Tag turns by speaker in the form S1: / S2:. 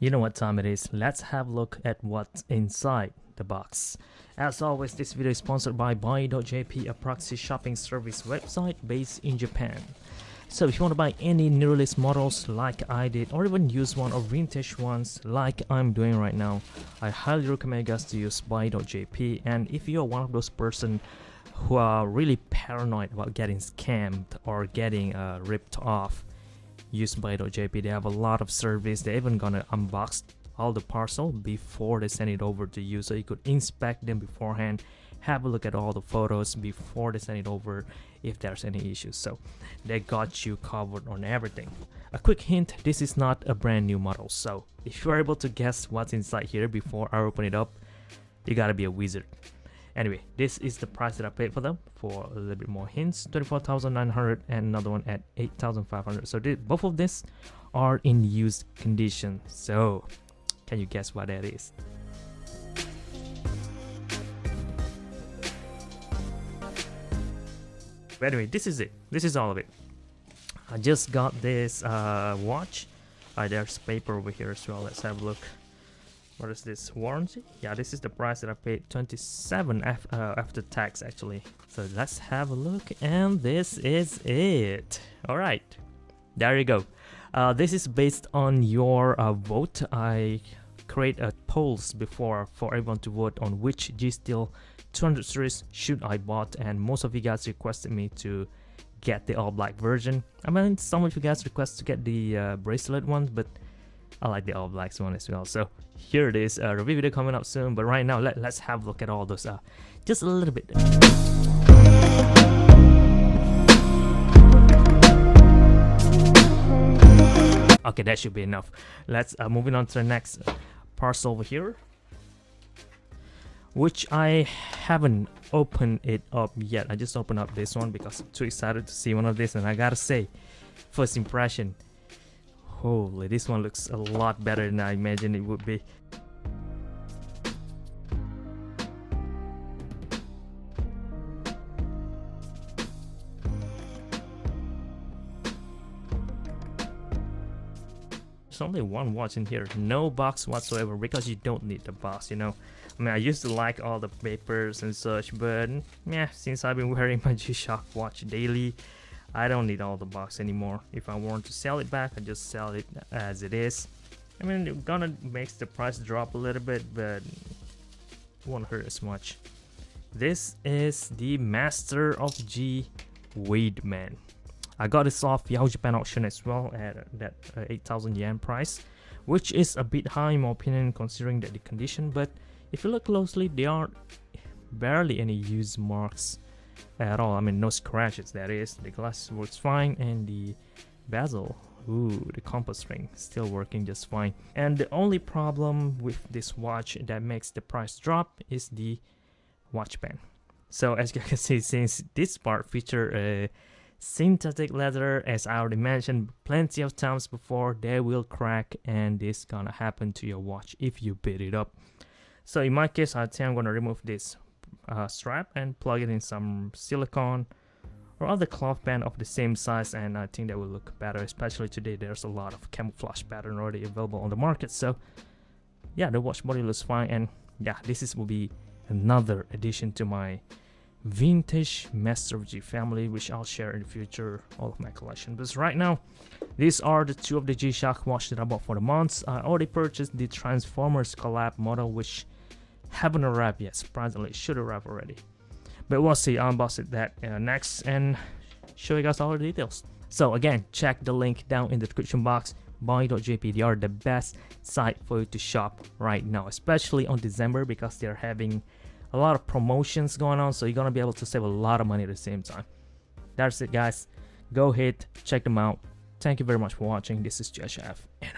S1: You know what time it is. Let's have a look at what's inside the box. As always, this video is sponsored by buyee.jp, a proxy shopping service website based in Japan. So if you want to buy any new release models like I did, or even use one or vintage ones like I'm doing right now, I highly recommend you guys to use buyee.jp. And if you're one of those person who are really paranoid about getting scammed or getting ripped off, use buyee.jp. They have a lot of service. They're even gonna unbox all the parcel before they send it over to you, so you could inspect them beforehand, have a look at all the photos before they send it over if there's any issues. So they got you covered on everything. A quick hint, this is not a brand new model, so if you're able to guess what's inside here before I open it up, you gotta be a wizard. Anyway, this is the price that I paid for them. For a little bit more hints, 24,900 and another one at 8,500. So both of these are in used condition. So can you guess what that is? But anyway, this is it. This is all of it. I just got this watch. There's paper over here as well. Let's have a look. What is this, warranty? Yeah, this is the price that I paid, 27 after tax actually. So let's have a look, and this is it. All right, there you go. This is based on your vote. I create a polls before for everyone to vote on which G-Steel 200 series should I bought, and most of you guys requested me to get the all black version. I mean, some of you guys request to get the bracelet one, but I like the all blacks one as well. So here it is, a review video coming up soon. But right now, let's have a look at all those, just a little bit. Okay, that should be enough. Let's moving on to the next parcel over here, which I haven't opened it up yet. I just opened up this one because I'm too excited to see one of this, and I gotta say, first impression, holy, this one looks a lot better than I imagined it would be. There's only one watch in here, no box whatsoever, because you don't need the box, you know. I mean, I used to like all the papers and such, but yeah, since I've been wearing my G-Shock watch daily, I don't need all the box anymore. If I want to sell it back, I just sell it as it is. I mean, it's gonna make the price drop a little bit, but it won't hurt as much. This is the Master of G Weight Man. I got this off Yahoo Japan auction as well at that 8,000 yen price, which is a bit high in my opinion considering that the condition, but if you look closely, there are barely any use marks at all. I mean, no scratches, that is. The glass works fine, and the bezel, the compass ring, still working just fine. And the only problem with this watch that makes the price drop is the watch band. So as you can see, since this part features a synthetic leather, as I already mentioned plenty of times before, they will crack, and this gonna happen to your watch if you beat it up. So in my case, I think I'm gonna remove this strap and plug it in some silicone or other cloth band of the same size, and I think that will look better, especially today there's a lot of camouflage pattern already available on the market. So yeah, the watch body looks fine, and yeah, this will be another addition to my vintage Masterji family, which I'll share in the future, all of my collection. But right now, these are the two of the G-Shock watch that I bought for the months. I already purchased the Transformers collab model, which haven't arrived yet. Surprisingly, should arrive already, but we'll see. I'll unbox it that next and show you guys all the details. So again, check the link down in the description box. Buyee.jp, they are the best site for you to shop right now, especially on December, because they're having a lot of promotions going on, so you're gonna be able to save a lot of money at the same time. That's it, guys. Go ahead, check them out. Thank you very much for watching. This is gshock, and